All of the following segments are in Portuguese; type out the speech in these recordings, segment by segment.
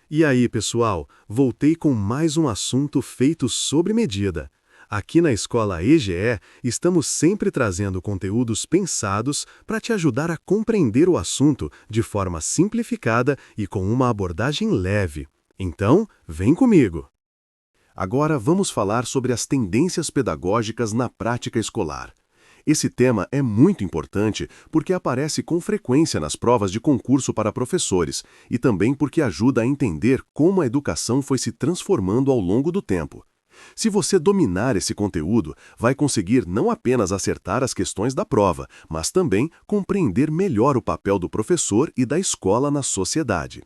E aí, pessoal, voltei com mais um assunto feito sob medida. Aqui na Escola EGE, estamos sempre trazendo conteúdos pensados para te ajudar a compreender o assunto de forma simplificada e com uma abordagem leve. Então, vem comigo! Agora vamos falar sobre as tendências pedagógicas na prática escolar. Esse tema é muito importante porque aparece com frequência nas provas de concurso para professores e também porque ajuda a entender como a educação foi se transformando ao longo do tempo. Se você dominar esse conteúdo, vai conseguir não apenas acertar as questões da prova, mas também compreender melhor o papel do professor e da escola na sociedade.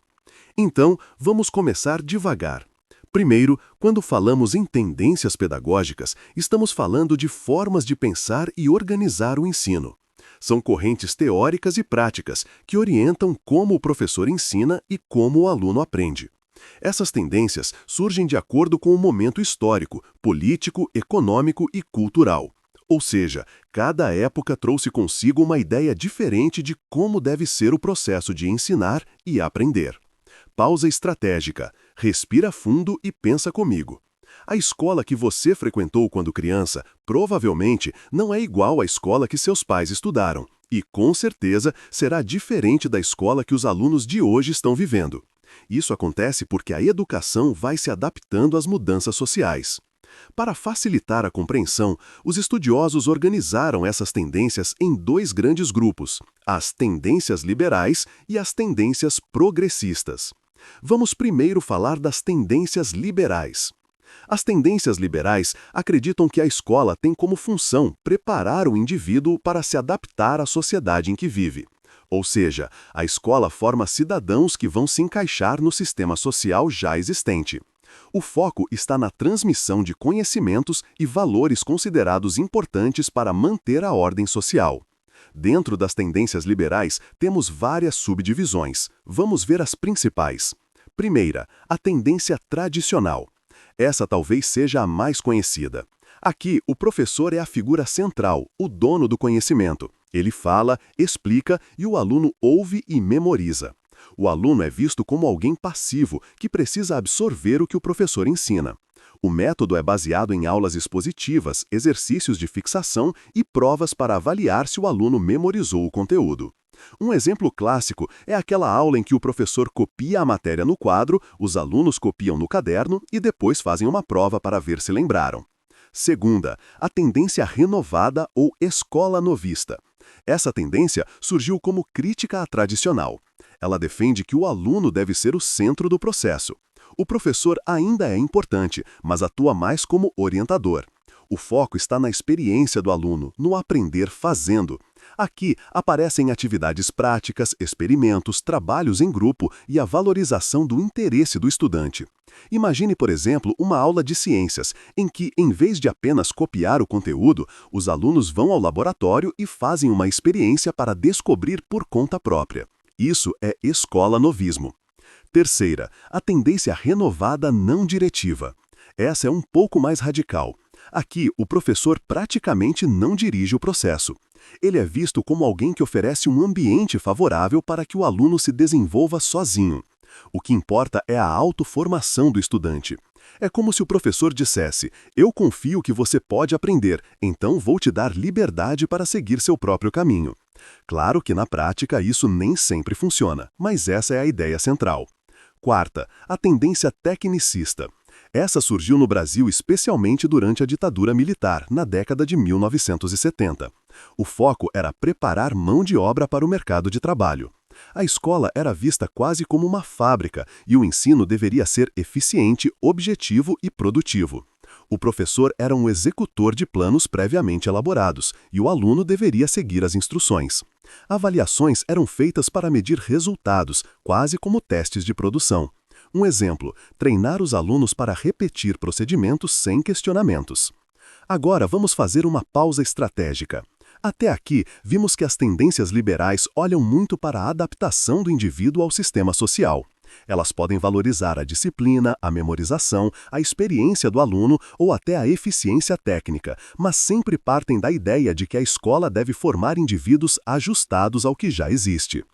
Então, vamos começar devagar. Primeiro, quando falamos em tendências pedagógicas, estamos falando de formas de pensar e organizar o ensino. São correntes teóricas e práticas que orientam como o professor ensina e como o aluno aprende. Essas tendências surgem de acordo com o momento histórico, político, econômico e cultural. Ou seja, cada época trouxe consigo uma ideia diferente de como deve ser o processo de ensinar e aprender. Pausa estratégica. Respira fundo e pensa comigo. A escola que você frequentou quando criança provavelmente não é igual à escola que seus pais estudaram e, com certeza, será diferente da escola que os alunos de hoje estão vivendo. Isso acontece porque a educação vai se adaptando às mudanças sociais. Para facilitar a compreensão, os estudiosos organizaram essas tendências em dois grandes grupos, as tendências liberais e as tendências progressistas. Vamos primeiro falar das tendências liberais. As tendências liberais acreditam que a escola tem como função preparar o indivíduo para se adaptar à sociedade em que vive. Ou seja, a escola forma cidadãos que vão se encaixar no sistema social já existente. O foco está na transmissão de conhecimentos e valores considerados importantes para manter a ordem social. Dentro das tendências liberais, temos várias subdivisões. Vamos ver as principais. Primeira, a tendência tradicional. Essa talvez seja a mais conhecida. Aqui, o professor é a figura central, o dono do conhecimento. Ele fala, explica e o aluno ouve e memoriza. O aluno é visto como alguém passivo, que precisa absorver o que o professor ensina. O método é baseado em aulas expositivas, exercícios de fixação e provas para avaliar se o aluno memorizou o conteúdo. Um exemplo clássico é aquela aula em que o professor copia a matéria no quadro, os alunos copiam no caderno e depois fazem uma prova para ver se lembraram. Segunda, a tendência renovada ou escola novista. Essa tendência surgiu como crítica à tradicional. Ela defende que o aluno deve ser o centro do processo. O professor ainda é importante, mas atua mais como orientador. O foco está na experiência do aluno, no aprender fazendo. Aqui aparecem atividades práticas, experimentos, trabalhos em grupo e a valorização do interesse do estudante. Imagine, por exemplo, uma aula de ciências, em que, em vez de apenas copiar o conteúdo, os alunos vão ao laboratório e fazem uma experiência para descobrir por conta própria. Isso é escola-novismo. Terceira, a tendência renovada não diretiva. Essa é um pouco mais radical. Aqui, o professor praticamente não dirige o processo. Ele é visto como alguém que oferece um ambiente favorável para que o aluno se desenvolva sozinho. O que importa é a autoformação do estudante. É como se o professor dissesse: "Eu confio que você pode aprender, então vou te dar liberdade para seguir seu próprio caminho." Claro que na prática isso nem sempre funciona, mas essa é a ideia central. Quarta, a tendência tecnicista. Essa surgiu no Brasil especialmente durante a ditadura militar, na década de 1970. O foco era preparar mão de obra para o mercado de trabalho. A escola era vista quase como uma fábrica e o ensino deveria ser eficiente, objetivo e produtivo. O professor era um executor de planos previamente elaborados e o aluno deveria seguir as instruções. Avaliações eram feitas para medir resultados, quase como testes de produção. Um exemplo, treinar os alunos para repetir procedimentos sem questionamentos. Agora vamos fazer uma pausa estratégica. Até aqui, vimos que as tendências liberais olham muito para a adaptação do indivíduo ao sistema social. Elas podem valorizar a disciplina, a memorização, a experiência do aluno ou até a eficiência técnica, mas sempre partem da ideia de que a escola deve formar indivíduos ajustados ao que já existe.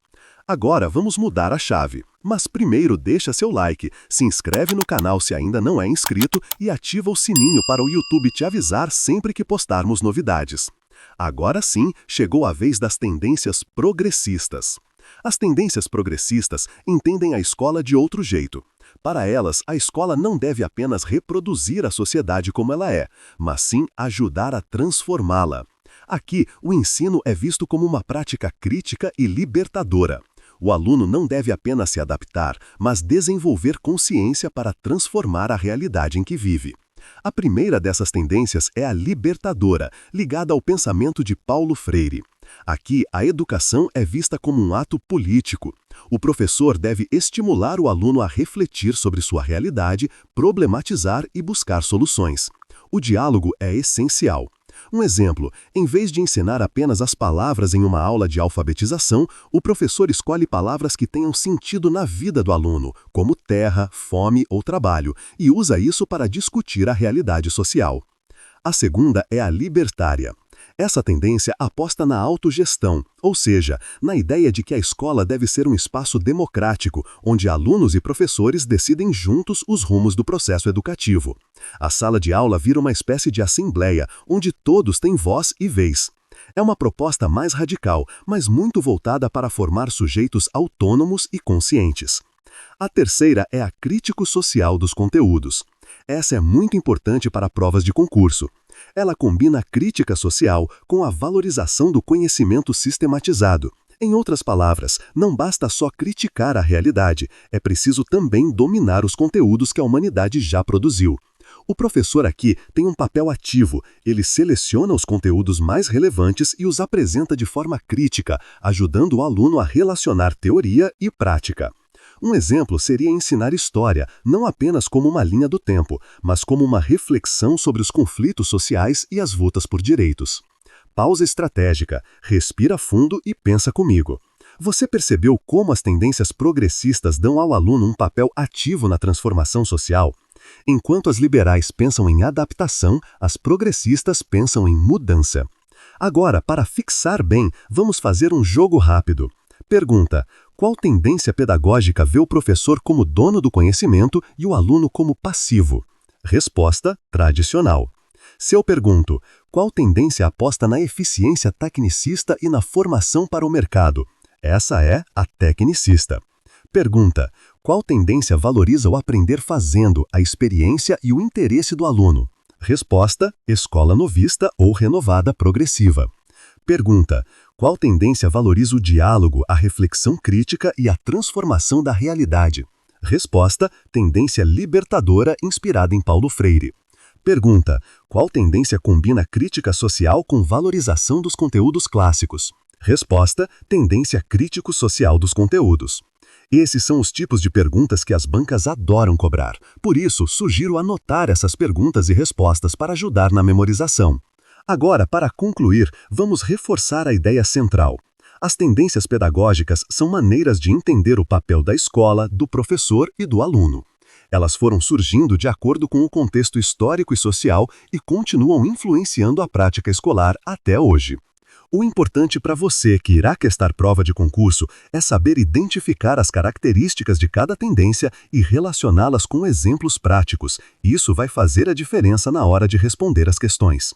Agora vamos mudar a chave. Mas primeiro deixa seu like, se inscreve no canal se ainda não é inscrito e ativa o sininho para o YouTube te avisar sempre que postarmos novidades. Agora sim, chegou a vez das tendências progressistas. As tendências progressistas entendem a escola de outro jeito. Para elas, a escola não deve apenas reproduzir a sociedade como ela é, mas sim ajudar a transformá-la. Aqui, o ensino é visto como uma prática crítica e libertadora. O aluno não deve apenas se adaptar, mas desenvolver consciência para transformar a realidade em que vive. A primeira dessas tendências é a libertadora, ligada ao pensamento de Paulo Freire. Aqui, a educação é vista como um ato político. O professor deve estimular o aluno a refletir sobre sua realidade, problematizar e buscar soluções. O diálogo é essencial. Um exemplo, em vez de ensinar apenas as palavras em uma aula de alfabetização, o professor escolhe palavras que tenham sentido na vida do aluno, como terra, fome ou trabalho, e usa isso para discutir a realidade social. A segunda é a libertária. Essa tendência aposta na autogestão, ou seja, na ideia de que a escola deve ser um espaço democrático, onde alunos e professores decidem juntos os rumos do processo educativo. A sala de aula vira uma espécie de assembleia, onde todos têm voz e vez. É uma proposta mais radical, mas muito voltada para formar sujeitos autônomos e conscientes. A terceira é a crítico social dos conteúdos. Essa é muito importante para provas de concurso. Ela combina a crítica social com a valorização do conhecimento sistematizado. Em outras palavras, não basta só criticar a realidade, é preciso também dominar os conteúdos que a humanidade já produziu. O professor aqui tem um papel ativo, ele seleciona os conteúdos mais relevantes e os apresenta de forma crítica, ajudando o aluno a relacionar teoria e prática. Um exemplo seria ensinar história, não apenas como uma linha do tempo, mas como uma reflexão sobre os conflitos sociais e as lutas por direitos. Pausa estratégica, respira fundo e pensa comigo. Você percebeu como as tendências progressistas dão ao aluno um papel ativo na transformação social? Enquanto as liberais pensam em adaptação, as progressistas pensam em mudança. Agora, para fixar bem, vamos fazer um jogo rápido. Pergunta: qual tendência pedagógica vê o professor como dono do conhecimento e o aluno como passivo? Resposta: tradicional. Se eu pergunto: qual tendência aposta na eficiência tecnicista e na formação para o mercado? Essa é a tecnicista. Pergunta: qual tendência valoriza o aprender fazendo, a experiência e o interesse do aluno? Resposta: escola novista ou renovada progressiva. Pergunta: qual tendência valoriza o diálogo, a reflexão crítica e a transformação da realidade? Resposta: tendência libertadora inspirada em Paulo Freire. Pergunta: qual tendência combina crítica social com valorização dos conteúdos clássicos? Resposta: tendência crítico-social dos conteúdos. Esses são os tipos de perguntas que as bancas adoram cobrar. Por isso, sugiro anotar essas perguntas e respostas para ajudar na memorização. Agora, para concluir, vamos reforçar a ideia central. As tendências pedagógicas são maneiras de entender o papel da escola, do professor e do aluno. Elas foram surgindo de acordo com o contexto histórico e social e continuam influenciando a prática escolar até hoje. O importante para você que irá prestar prova de concurso é saber identificar as características de cada tendência e relacioná-las com exemplos práticos. Isso vai fazer a diferença na hora de responder as questões.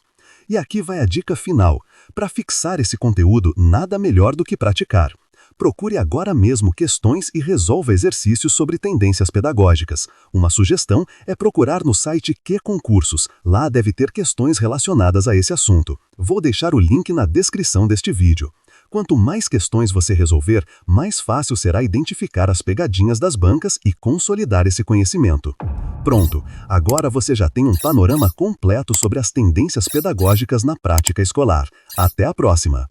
E aqui vai a dica final. Para fixar esse conteúdo, nada melhor do que praticar. Procure agora mesmo questões e resolva exercícios sobre tendências pedagógicas. Uma sugestão é procurar no site QConcursos. Lá deve ter questões relacionadas a esse assunto. Vou deixar o link na descrição deste vídeo. Quanto mais questões você resolver, mais fácil será identificar as pegadinhas das bancas e consolidar esse conhecimento. Pronto, agora você já tem um panorama completo sobre as tendências pedagógicas na prática escolar. Até a próxima!